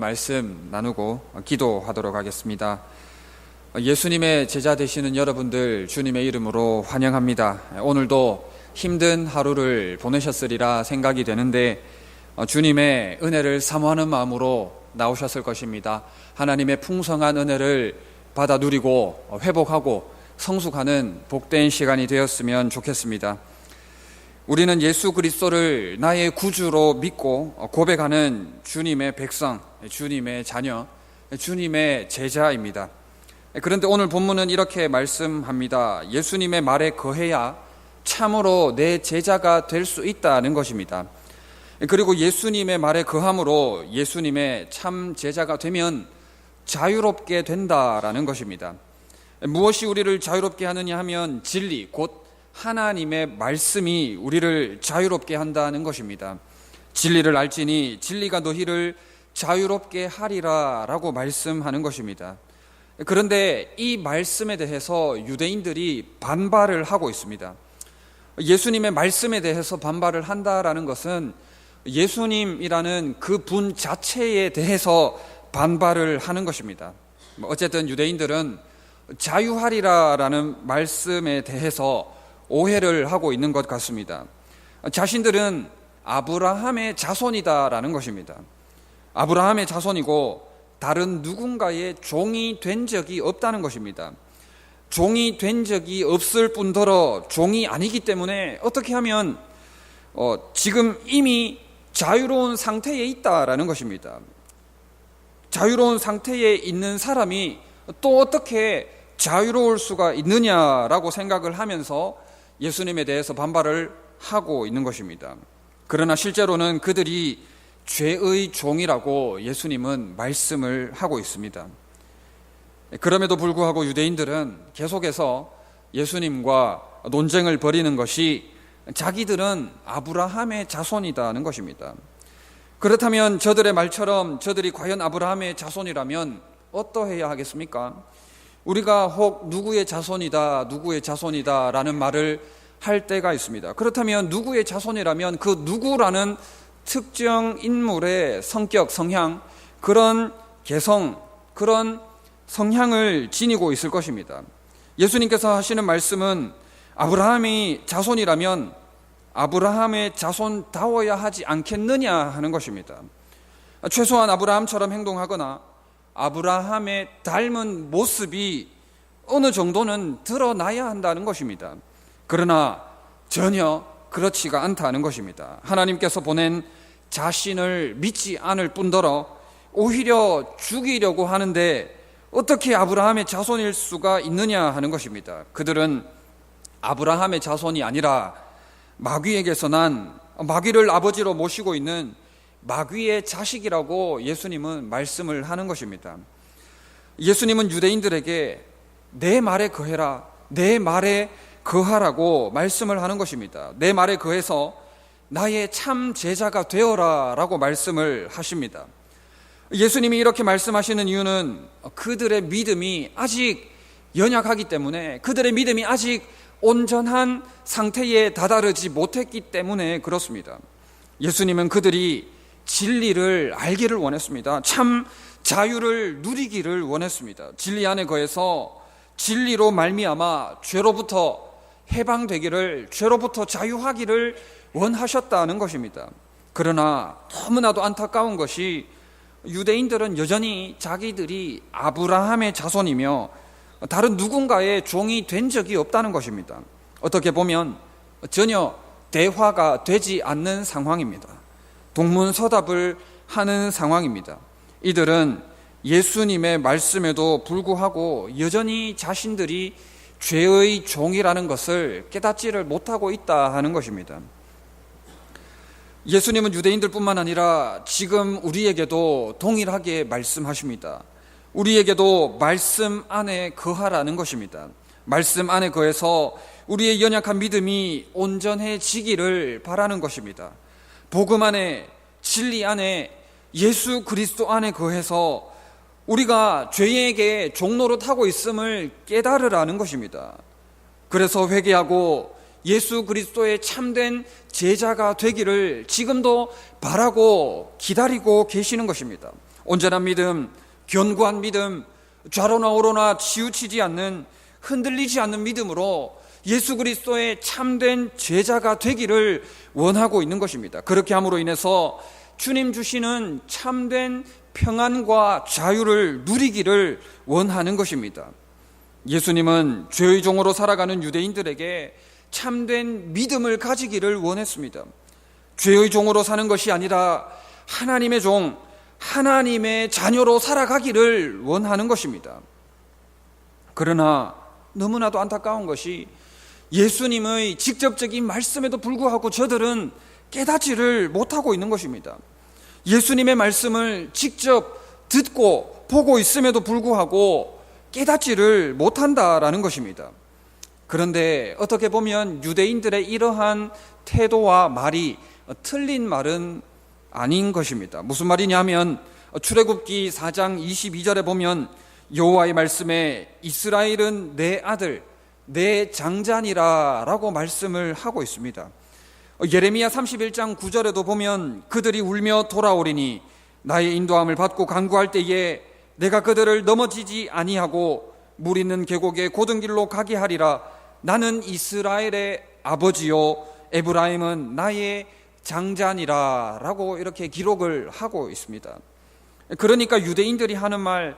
말씀 나누고 기도하도록 하겠습니다. 예수님의 제자 되시는 여러분들 주님의 이름으로 환영합니다. 오늘도 힘든 하루를 보내셨으리라 생각이 되는데 주님의 은혜를 사모하는 마음으로 나오셨을 것입니다. 하나님의 풍성한 은혜를 받아 누리고 회복하고 성숙하는 복된 시간이 되었으면 좋겠습니다. 우리는 예수 그리스도를 나의 구주로 믿고 고백하는 주님의 백성, 주님의 자녀, 주님의 제자입니다. 그런데 오늘 본문은 이렇게 말씀합니다. 예수님의 말에 거해야 참으로 내 제자가 될 수 있다는 것입니다. 그리고 예수님의 말에 거함으로 예수님의 참 제자가 되면 자유롭게 된다라는 것입니다. 무엇이 우리를 자유롭게 하느냐 하면 진리, 곧 하나님의 말씀이 우리를 자유롭게 한다는 것입니다. 진리를 알지니 진리가 너희를 자유롭게 하리라 라고 말씀하는 것입니다. 그런데 이 말씀에 대해서 유대인들이 반발을 하고 있습니다. 예수님의 말씀에 대해서 반발을 한다라는 것은 예수님이라는 그 분 자체에 대해서 반발을 하는 것입니다. 어쨌든 유대인들은 자유하리라라는 말씀에 대해서 오해를 하고 있는 것 같습니다. 자신들은 아브라함의 자손이다라는 것입니다. 아브라함의 자손이고 다른 누군가의 종이 된 적이 없다는 것입니다. 종이 된 적이 없을 뿐더러 종이 아니기 때문에 어떻게 하면 지금 이미 자유로운 상태에 있다라는 것입니다. 자유로운 상태에 있는 사람이 또 어떻게 자유로울 수가 있느냐라고 생각을 하면서 예수님에 대해서 반발을 하고 있는 것입니다. 그러나 실제로는 그들이 죄의 종이라고 예수님은 말씀을 하고 있습니다. 그럼에도 불구하고 유대인들은 계속해서 예수님과 논쟁을 벌이는 것이 자기들은 아브라함의 자손이라는 것입니다. 그렇다면 저들의 말처럼 저들이 과연 아브라함의 자손이라면 어떠해야 하겠습니까? 우리가 혹 누구의 자손이다, 누구의 자손이다 라는 말을 할 때가 있습니다. 그렇다면 누구의 자손이라면 그 누구라는 특정 인물의 성격, 성향, 그런 개성, 그런 성향을 지니고 있을 것입니다. 예수님께서 하시는 말씀은 아브라함이 자손이라면 아브라함의 자손다워야 하지 않겠느냐 하는 것입니다. 최소한 아브라함처럼 행동하거나 아브라함의 닮은 모습이 어느 정도는 드러나야 한다는 것입니다. 그러나 전혀 그렇지가 않다는 것입니다. 하나님께서 보낸 자신을 믿지 않을 뿐더러 오히려 죽이려고 하는데 어떻게 아브라함의 자손일 수가 있느냐 하는 것입니다. 그들은 아브라함의 자손이 아니라 마귀에게서 난, 마귀를 아버지로 모시고 있는 마귀의 자식이라고 예수님은 말씀을 하는 것입니다. 예수님은 유대인들에게 내 말에 거해라, 내 말에 거하라고 말씀을 하는 것입니다. 내 말에 거해서 나의 참 제자가 되어라 라고 말씀을 하십니다. 예수님이 이렇게 말씀하시는 이유는 그들의 믿음이 아직 연약하기 때문에, 그들의 믿음이 아직 온전한 상태에 다다르지 못했기 때문에 그렇습니다. 예수님은 그들이 진리를 알기를 원했습니다. 참 자유를 누리기를 원했습니다. 진리 안에 거해서 진리로 말미암아 죄로부터 해방되기를, 죄로부터 자유하기를 원하셨다는 것입니다. 그러나 너무나도 안타까운 것이 유대인들은 여전히 자기들이 아브라함의 자손이며 다른 누군가의 종이 된 적이 없다는 것입니다. 어떻게 보면 전혀 대화가 되지 않는 상황입니다. 동문서답을 하는 상황입니다. 이들은 예수님의 말씀에도 불구하고 여전히 자신들이 죄의 종이라는 것을 깨닫지를 못하고 있다 하는 것입니다. 예수님은 유대인들뿐만 아니라 지금 우리에게도 동일하게 말씀하십니다. 우리에게도 말씀 안에 거하라는 것입니다. 말씀 안에 거해서 우리의 연약한 믿음이 온전해지기를 바라는 것입니다. 복음 안에, 진리 안에, 예수 그리스도 안에 거해서 우리가 죄에게 종노릇하고 있음을 깨달으라는 것입니다. 그래서 회개하고 예수 그리스도의 참된 제자가 되기를 지금도 바라고 기다리고 계시는 것입니다. 온전한 믿음, 견고한 믿음, 좌로나 우로나 치우치지 않는, 흔들리지 않는 믿음으로 예수 그리스도의 참된 제자가 되기를 원하고 있는 것입니다. 그렇게 함으로 인해서 주님 주시는 참된 평안과 자유를 누리기를 원하는 것입니다. 예수님은 죄의 종으로 살아가는 유대인들에게 참된 믿음을 가지기를 원했습니다. 죄의 종으로 사는 것이 아니라 하나님의 종, 하나님의 자녀로 살아가기를 원하는 것입니다. 그러나 너무나도 안타까운 것이 예수님의 직접적인 말씀에도 불구하고 저들은 깨닫지를 못하고 있는 것입니다. 예수님의 말씀을 직접 듣고 보고 있음에도 불구하고 깨닫지를 못한다라는 것입니다. 그런데 어떻게 보면 유대인들의 이러한 태도와 말이 틀린 말은 아닌 것입니다. 무슨 말이냐면 출애굽기 4장 22절에 보면 여호와의 말씀에 이스라엘은 내 아들, 내 장자니라 라고 말씀을 하고 있습니다. 예레미야 31장 9절에도 보면 그들이 울며 돌아오리니 나의 인도함을 받고 간구할 때에 내가 그들을 넘어지지 아니하고 물 있는 계곡에 곧은 길로 가게 하리라. 나는 이스라엘의 아버지요 에브라임은 나의 장자니라 라고 이렇게 기록을 하고 있습니다. 그러니까 유대인들이 하는 말,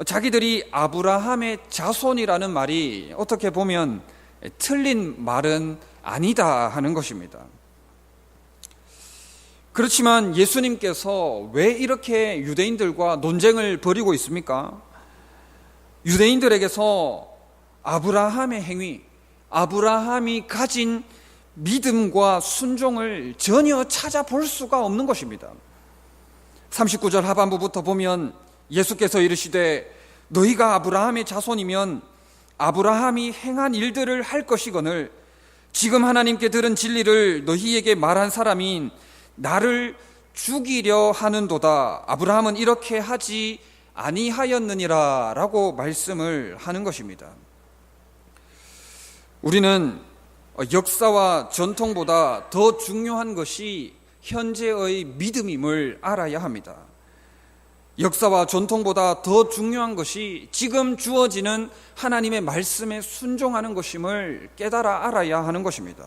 자기들이 아브라함의 자손이라는 말이 어떻게 보면 틀린 말은 아니다 하는 것입니다. 그렇지만 예수님께서 왜 이렇게 유대인들과 논쟁을 벌이고 있습니까? 유대인들에게서 아브라함의 행위, 아브라함이 가진 믿음과 순종을 전혀 찾아볼 수가 없는 것입니다. 39절 하반부부터 보면 예수께서 이르시되 너희가 아브라함의 자손이면 아브라함이 행한 일들을 할 것이거늘 지금 하나님께 들은 진리를 너희에게 말한 사람인 나를 죽이려 하는도다. 아브라함은 이렇게 하지 아니하였느니라 라고 말씀을 하는 것입니다. 우리는 역사와 전통보다 더 중요한 것이 현재의 믿음임을 알아야 합니다. 역사와 전통보다 더 중요한 것이 지금 주어지는 하나님의 말씀에 순종하는 것임을 깨달아 알아야 하는 것입니다.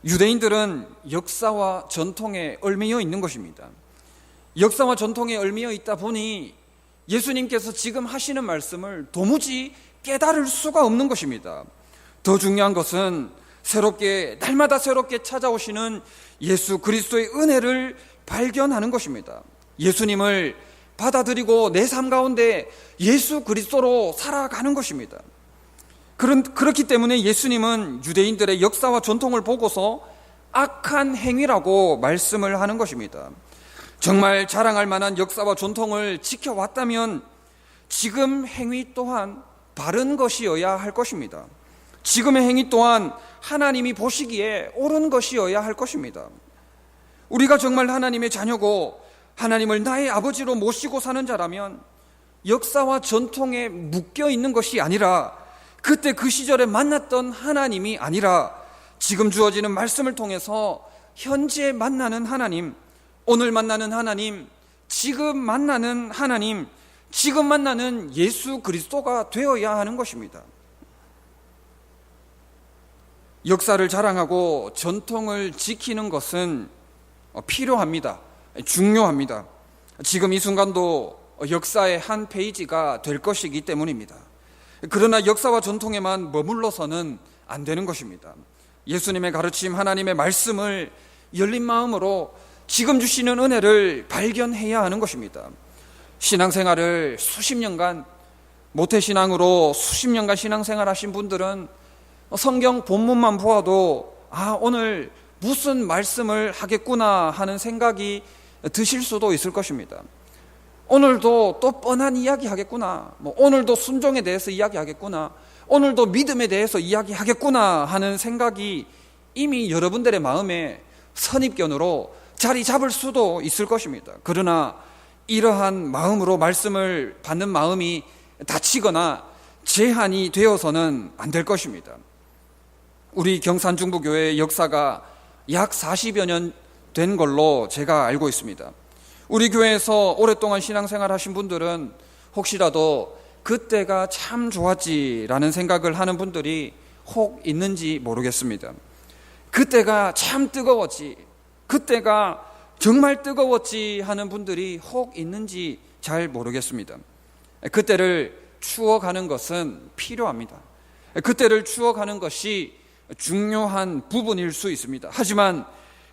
유대인들은 역사와 전통에 얽매여 있는 것입니다. 역사와 전통에 얽매여 있다 보니 예수님께서 지금 하시는 말씀을 도무지 깨달을 수가 없는 것입니다. 더 중요한 것은 날마다 새롭게 찾아오시는 예수 그리스도의 은혜를 발견하는 것입니다. 예수님을 받아들이고 내 삶 가운데 예수 그리스도로 살아가는 것입니다. 그렇기 때문에 예수님은 유대인들의 역사와 전통을 보고서 악한 행위라고 말씀을 하는 것입니다. 정말 자랑할 만한 역사와 전통을 지켜왔다면 지금 행위 또한 바른 것이어야 할 것입니다. 지금의 행위 또한 하나님이 보시기에 옳은 것이어야 할 것입니다. 우리가 정말 하나님의 자녀고 하나님을 나의 아버지로 모시고 사는 자라면 역사와 전통에 묶여 있는 것이 아니라 그때 그 시절에 만났던 하나님이 아니라 지금 주어지는 말씀을 통해서 현재 만나는 하나님, 오늘 만나는 하나님, 지금 만나는 하나님, 지금 만나는 예수 그리스도가 되어야 하는 것입니다. 역사를 자랑하고 전통을 지키는 것은 필요합니다. 중요합니다. 지금 이 순간도 역사의 한 페이지가 될 것이기 때문입니다. 그러나 역사와 전통에만 머물러서는 안 되는 것입니다. 예수님의 가르침, 하나님의 말씀을 열린 마음으로 지금 주시는 은혜를 발견해야 하는 것입니다. 신앙생활을 수십 년간, 모태신앙으로 수십 년간 신앙생활 하신 분들은 성경 본문만 보아도 오늘 무슨 말씀을 하겠구나 하는 생각이 드실 수도 있을 것입니다. 오늘도 또 뻔한 이야기 하겠구나, 오늘도 순종에 대해서 이야기하겠구나, 오늘도 믿음에 대해서 이야기하겠구나 하는 생각이 이미 여러분들의 마음에 선입견으로 자리 잡을 수도 있을 것입니다. 그러나 이러한 마음으로 말씀을 받는 마음이 다치거나 제한이 되어서는 안 될 것입니다. 우리 경산중부교회의 역사가 약 40여 년 된 걸로 제가 알고 있습니다. 우리 교회에서 오랫동안 신앙생활 하신 분들은 혹시라도 그때가 참 좋았지라는 생각을 하는 분들이 혹 있는지 모르겠습니다. 그때가 참 뜨거웠지, 그때가 정말 뜨거웠지 하는 분들이 혹 있는지 잘 모르겠습니다. 그때를 추억하는 것은 필요합니다. 그때를 추억하는 것이 중요한 부분일 수 있습니다. 하지만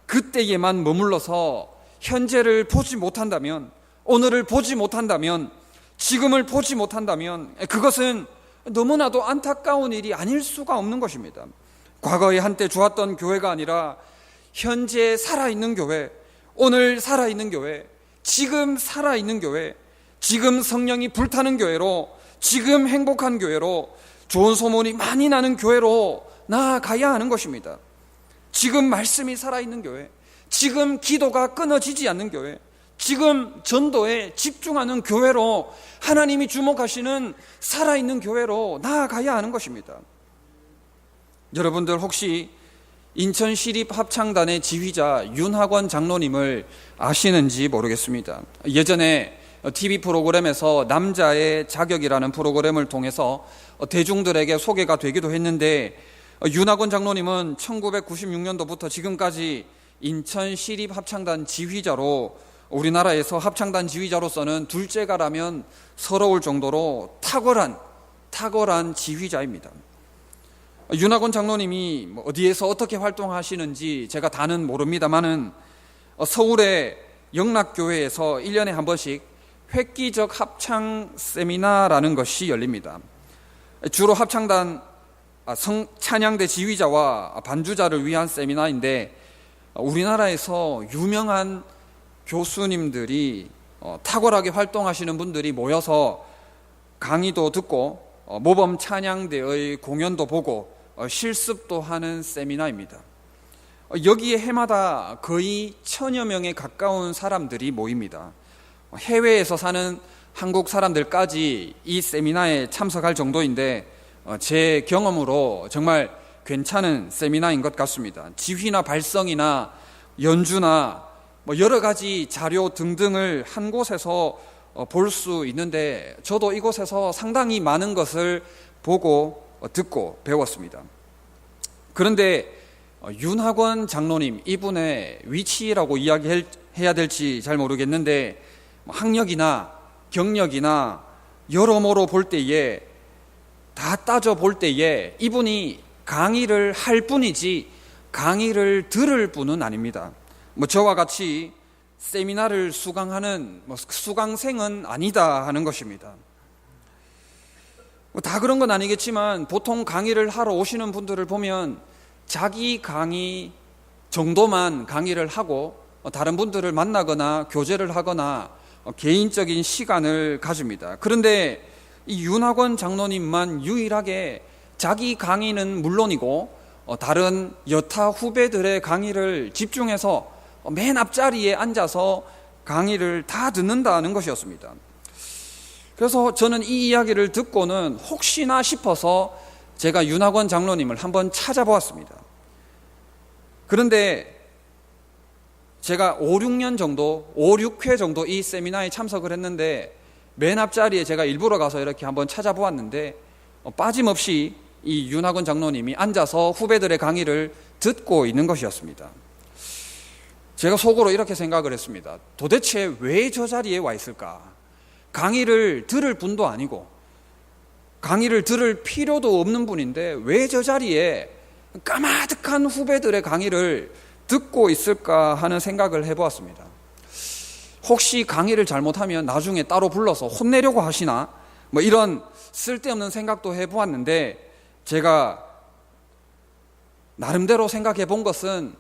그때에만 머물러서 현재를 보지 못한다면, 오늘을 보지 못한다면, 지금을 보지 못한다면 그것은 너무나도 안타까운 일이 아닐 수가 없는 것입니다. 과거에 한때 좋았던 교회가 아니라 현재 살아있는 교회, 오늘 살아있는 교회, 지금 살아있는 교회, 지금 성령이 불타는 교회로, 지금 행복한 교회로, 좋은 소문이 많이 나는 교회로 나아가야 하는 것입니다. 지금 말씀이 살아있는 교회, 지금 기도가 끊어지지 않는 교회, 지금 전도에 집중하는 교회로, 하나님이 주목하시는 살아있는 교회로 나아가야 하는 것입니다. 여러분들 혹시 인천시립합창단의 지휘자 윤학원 장로님을 아시는지 모르겠습니다. 예전에 TV 프로그램에서 남자의 자격이라는 프로그램을 통해서 대중들에게 소개가 되기도 했는데, 윤학원 장로님은 1996년도부터 지금까지 인천시립합창단 지휘자로, 우리나라에서 합창단 지휘자로서는 둘째가라면 서러울 정도로 탁월한 지휘자입니다. 윤학원 장로님이 어디에서 어떻게 활동하시는지 제가 다는 모릅니다만은 서울의 영락교회에서 1년에 한 번씩 획기적 합창 세미나라는 것이 열립니다. 주로 합창단 찬양대 지휘자와 반주자를 위한 세미나인데, 우리나라에서 유명한 교수님들이 탁월하게 활동하시는 분들이 모여서 강의도 듣고 모범 찬양대의 공연도 보고 실습도 하는 세미나입니다. 여기에 해마다 거의 1000여 명에 가까운 사람들이 모입니다. 해외에서 사는 한국 사람들까지 이 세미나에 참석할 정도인데, 제 경험으로 정말 괜찮은 세미나인 것 같습니다. 지휘나 발성이나 연주나 여러 가지 자료 등등을 한 곳에서 볼 수 있는데, 저도 이곳에서 상당히 많은 것을 보고 듣고 배웠습니다. 그런데 윤학원 장로님, 이분의 위치라고 이야기해야 될지 잘 모르겠는데, 학력이나 경력이나 여러모로 볼 때에, 다 따져 볼 때에 이분이 강의를 할 뿐이지 강의를 들을 분은 아닙니다. 저와 같이 세미나를 수강하는 수강생은 아니다 하는 것입니다. 다 그런 건 아니겠지만, 보통 강의를 하러 오시는 분들을 보면 자기 강의 정도만 강의를 하고 다른 분들을 만나거나 교제를 하거나 개인적인 시간을 가집니다. 그런데 이 윤학원 장로님만 유일하게 자기 강의는 물론이고 다른 여타 후배들의 강의를 집중해서 맨 앞자리에 앉아서 강의를 다 듣는다는 것이었습니다. 그래서 저는 이 이야기를 듣고는 혹시나 싶어서 제가 윤학원 장로님을 한번 찾아보았습니다. 그런데 제가 5, 6회 정도 이 세미나에 참석을 했는데, 맨 앞자리에 제가 일부러 가서 이렇게 한번 찾아보았는데 빠짐없이 이 윤학원 장로님이 앉아서 후배들의 강의를 듣고 있는 것이었습니다. 제가 속으로 이렇게 생각을 했습니다. 도대체 왜 저 자리에 와 있을까? 강의를 들을 분도 아니고 강의를 들을 필요도 없는 분인데 왜 저 자리에 까마득한 후배들의 강의를 듣고 있을까 하는 생각을 해보았습니다. 혹시 강의를 잘못하면 나중에 따로 불러서 혼내려고 하시나? 이런 쓸데없는 생각도 해보았는데, 제가 나름대로 생각해 본 것은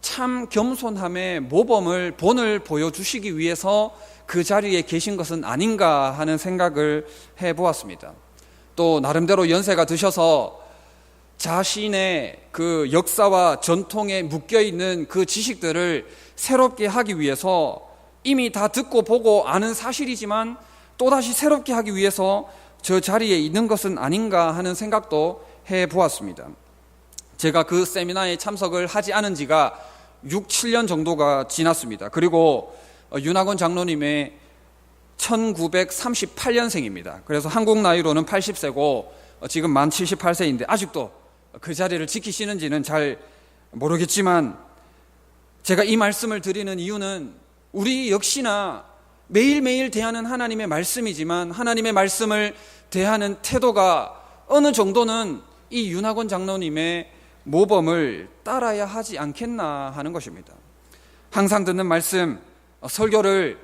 참 겸손함의 모범을, 본을 보여주시기 위해서 그 자리에 계신 것은 아닌가 하는 생각을 해보았습니다. 또 나름대로 연세가 드셔서 자신의 그 역사와 전통에 묶여있는 그 지식들을 새롭게 하기 위해서, 이미 다 듣고 보고 아는 사실이지만 또다시 새롭게 하기 위해서 저 자리에 있는 것은 아닌가 하는 생각도 해보았습니다. 제가 그 세미나에 참석을 하지 않은 지가 6, 7년 정도가 지났습니다. 그리고 윤학원 장로님의 1938년생입니다. 그래서 한국 나이로는 80세고 지금 만 78세인데 아직도 그 자리를 지키시는지는 잘 모르겠지만, 제가 이 말씀을 드리는 이유는 우리 역시나 매일매일 대하는 하나님의 말씀이지만 하나님의 말씀을 대하는 태도가 어느 정도는 이 윤학원 장로님의 모범을 따라야 하지 않겠나 하는 것입니다. 항상 듣는 말씀, 설교를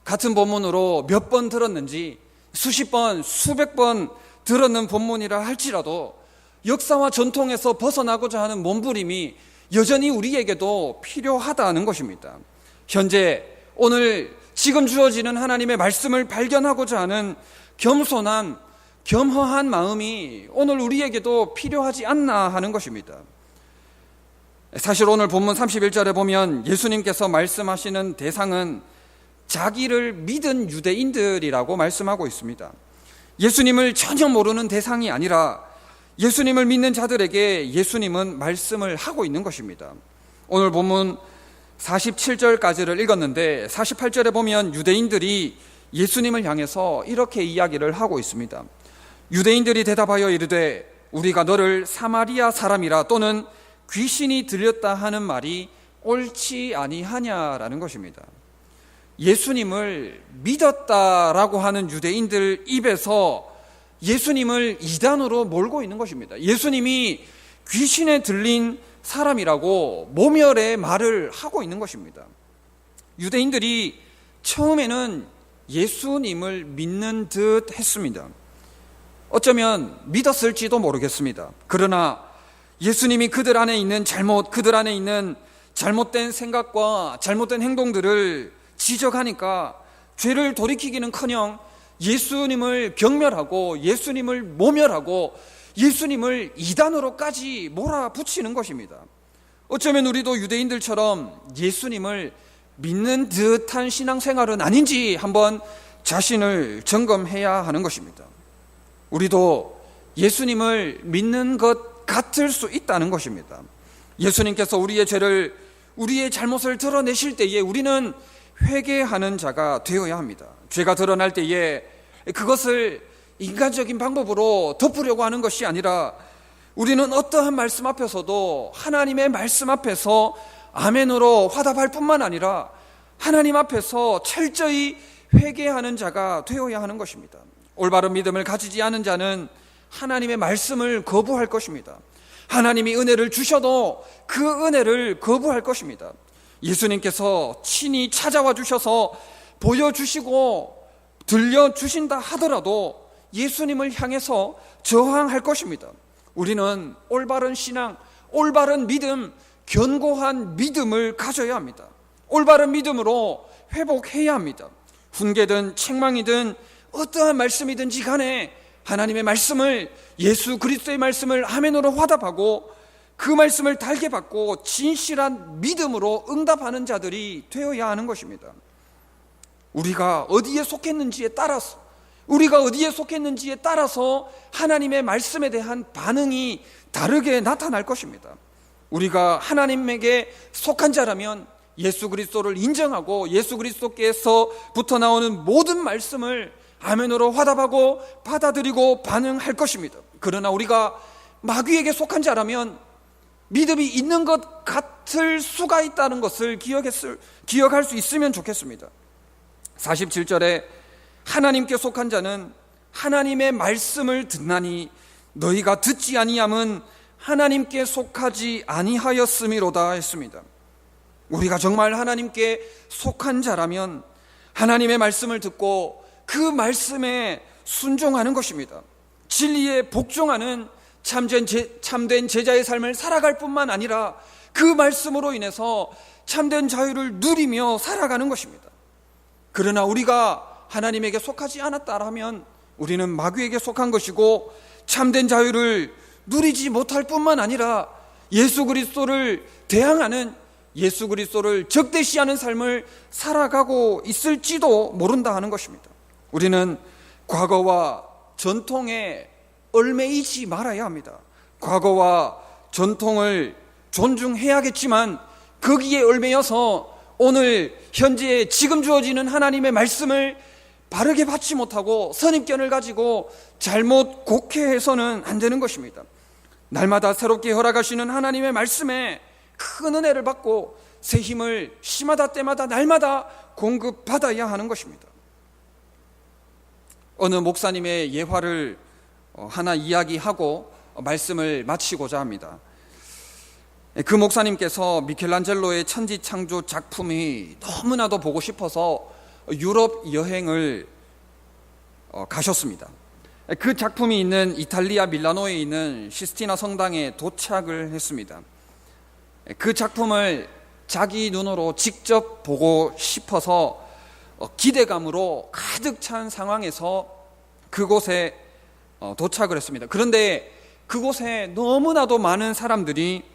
같은 본문으로 몇 번 들었는지 수십 번, 수백 번 들었는 본문이라 할지라도 역사와 전통에서 벗어나고자 하는 몸부림이 여전히 우리에게도 필요하다는 것입니다. 현재 오늘 지금 주어지는 하나님의 말씀을 발견하고자 하는 겸손한 겸허한 마음이 오늘 우리에게도 필요하지 않나 하는 것입니다. 사실 오늘 본문 31절에 보면 예수님께서 말씀하시는 대상은 자기를 믿은 유대인들이라고 말씀하고 있습니다. 예수님을 전혀 모르는 대상이 아니라 예수님을 믿는 자들에게 예수님은 말씀을 하고 있는 것입니다. 오늘 본문 47절까지를 읽었는데 48절에 보면 유대인들이 예수님을 향해서 이렇게 이야기를 하고 있습니다. 유대인들이 대답하여 이르되 우리가 너를 사마리아 사람이라 또는 귀신이 들렸다 하는 말이 옳지 아니하냐라는 것입니다. 예수님을 믿었다라고 하는 유대인들 입에서 예수님을 이단으로 몰고 있는 것입니다. 예수님이 귀신에 들린 사람이라고 모멸의 말을 하고 있는 것입니다. 유대인들이 처음에는 예수님을 믿는 듯 했습니다. 어쩌면 믿었을지도 모르겠습니다. 그러나 예수님이 그들 안에 있는 그들 안에 있는 잘못된 생각과 잘못된 행동들을 지적하니까 죄를 돌이키기는커녕 예수님을 경멸하고 예수님을 모멸하고 예수님을 이단으로까지 몰아붙이는 것입니다. 어쩌면 우리도 유대인들처럼 예수님을 믿는 듯한 신앙생활은 아닌지 한번 자신을 점검해야 하는 것입니다. 우리도 예수님을 믿는 것 같을 수 있다는 것입니다. 예수님께서 우리의 죄를, 우리의 잘못을 드러내실 때에 우리는 회개하는 자가 되어야 합니다. 죄가 드러날 때에 그것을 인간적인 방법으로 덮으려고 하는 것이 아니라 우리는 어떠한 말씀 앞에서도 하나님의 말씀 앞에서 아멘으로 화답할 뿐만 아니라 하나님 앞에서 철저히 회개하는 자가 되어야 하는 것입니다. 올바른 믿음을 가지지 않은 자는 하나님의 말씀을 거부할 것입니다. 하나님이 은혜를 주셔도 그 은혜를 거부할 것입니다. 예수님께서 친히 찾아와 주셔서 보여주시고 들려주신다 하더라도 예수님을 향해서 저항할 것입니다. 우리는 올바른 신앙, 올바른 믿음, 견고한 믿음을 가져야 합니다. 올바른 믿음으로 회복해야 합니다. 훈계든 책망이든 어떠한 말씀이든지 간에 하나님의 말씀을, 예수 그리스도의 말씀을 아멘으로 화답하고 그 말씀을 달게 받고 진실한 믿음으로 응답하는 자들이 되어야 하는 것입니다. 우리가 어디에 속했는지에 따라서 하나님의 말씀에 대한 반응이 다르게 나타날 것입니다. 우리가 하나님에게 속한 자라면 예수 그리스도를 인정하고 예수 그리스도께서부터 나오는 모든 말씀을 아멘으로 화답하고 받아들이고 반응할 것입니다. 그러나 우리가 마귀에게 속한 자라면 믿음이 있는 것 같을 수가 있다는 것을 기억할 수 있으면 좋겠습니다. 47절에 하나님께 속한 자는 하나님의 말씀을 듣나니 너희가 듣지 아니함은 하나님께 속하지 아니하였음이로다 했습니다. 우리가 정말 하나님께 속한 자라면 하나님의 말씀을 듣고 그 말씀에 순종하는 것입니다. 진리에 복종하는 참된 제자의 삶을 살아갈 뿐만 아니라 그 말씀으로 인해서 참된 자유를 누리며 살아가는 것입니다. 그러나 우리가 하나님에게 속하지 않았다라면 우리는 마귀에게 속한 것이고 참된 자유를 누리지 못할 뿐만 아니라 예수 그리스도를 대항하는, 예수 그리스도를 적대시하는 삶을 살아가고 있을지도 모른다 하는 것입니다. 우리는 과거와 전통에 얽매이지 말아야 합니다. 과거와 전통을 존중해야겠지만 거기에 얽매여서 오늘 현재 지금 주어지는 하나님의 말씀을 바르게 받지 못하고 선입견을 가지고 잘못 곡해해서는 안 되는 것입니다. 날마다 새롭게 허락하시는 하나님의 말씀에 큰 은혜를 받고 새 힘을 시마다 때마다 날마다 공급받아야 하는 것입니다. 어느 목사님의 예화를 하나 이야기하고 말씀을 마치고자 합니다. 그 목사님께서 미켈란젤로의 천지창조 작품이 너무나도 보고 싶어서 유럽 여행을 가셨습니다. 그 작품이 있는 이탈리아 밀라노에 있는 시스티나 성당에 도착을 했습니다. 그 작품을 자기 눈으로 직접 보고 싶어서 기대감으로 가득 찬 상황에서 그곳에 도착을 했습니다. 그런데 그곳에 너무나도 많은 사람들이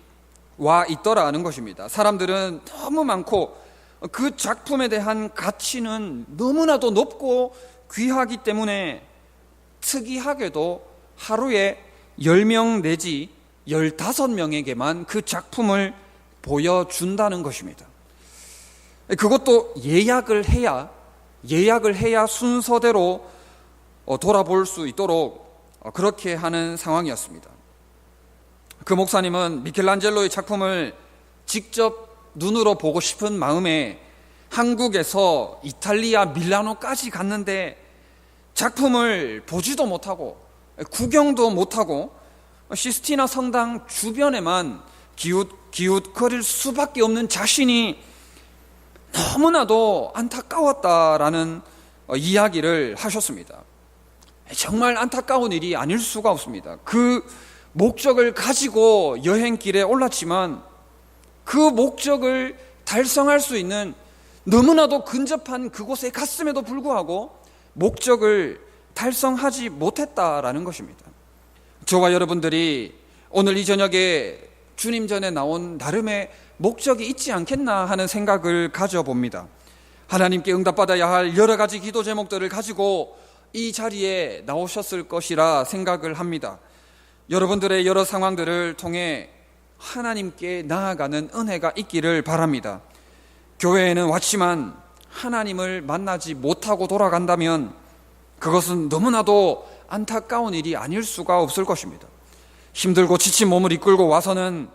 와 있더라는 것입니다. 사람들은 너무 많고 그 작품에 대한 가치는 너무나도 높고 귀하기 때문에 특이하게도 하루에 10명 내지 15명에게만 그 작품을 보여준다는 것입니다. 그것도 예약을 해야 순서대로 돌아볼 수 있도록 그렇게 하는 상황이었습니다. 그 목사님은 미켈란젤로의 작품을 직접 눈으로 보고 싶은 마음에 한국에서 이탈리아 밀라노까지 갔는데 작품을 보지도 못하고 구경도 못하고 시스티나 성당 주변에만 기웃거릴 수밖에 없는 자신이 너무나도 안타까웠다라는 이야기를 하셨습니다. 정말 안타까운 일이 아닐 수가 없습니다. 그 목적을 가지고 여행길에 올랐지만 그 목적을 달성할 수 있는 너무나도 근접한 그곳에 갔음에도 불구하고 목적을 달성하지 못했다라는 것입니다. 저와 여러분들이 오늘 이 저녁에 주님 전에 나온 나름의 목적이 있지 않겠나 하는 생각을 가져봅니다. 하나님께 응답받아야 할 여러 가지 기도 제목들을 가지고 이 자리에 나오셨을 것이라 생각을 합니다. 여러분들의 여러 상황들을 통해 하나님께 나아가는 은혜가 있기를 바랍니다. 교회에는 왔지만 하나님을 만나지 못하고 돌아간다면 그것은 너무나도 안타까운 일이 아닐 수가 없을 것입니다. 힘들고 지친 몸을 이끌고 와서는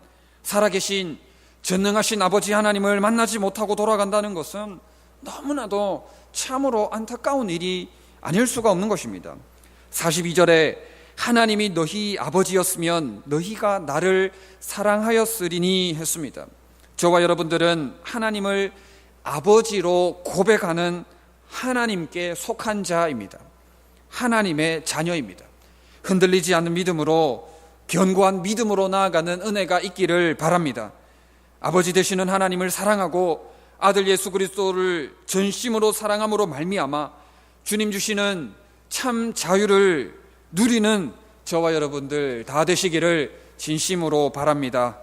살아계신 전능하신 아버지 하나님을 만나지 못하고 돌아간다는 것은 너무나도 참으로 안타까운 일이 아닐 수가 없는 것입니다. 42절에 하나님이 너희 아버지였으면 너희가 나를 사랑하였으리니 했습니다. 저와 여러분들은 하나님을 아버지로 고백하는 하나님께 속한 자입니다. 하나님의 자녀입니다. 흔들리지 않는 믿음으로 견고한 믿음으로 나아가는 은혜가 있기를 바랍니다. 아버지 되시는 하나님을 사랑하고 아들 예수 그리스도를 전심으로 사랑함으로 말미암아 주님 주시는 참 자유를 누리는 저와 여러분들 다 되시기를 진심으로 바랍니다.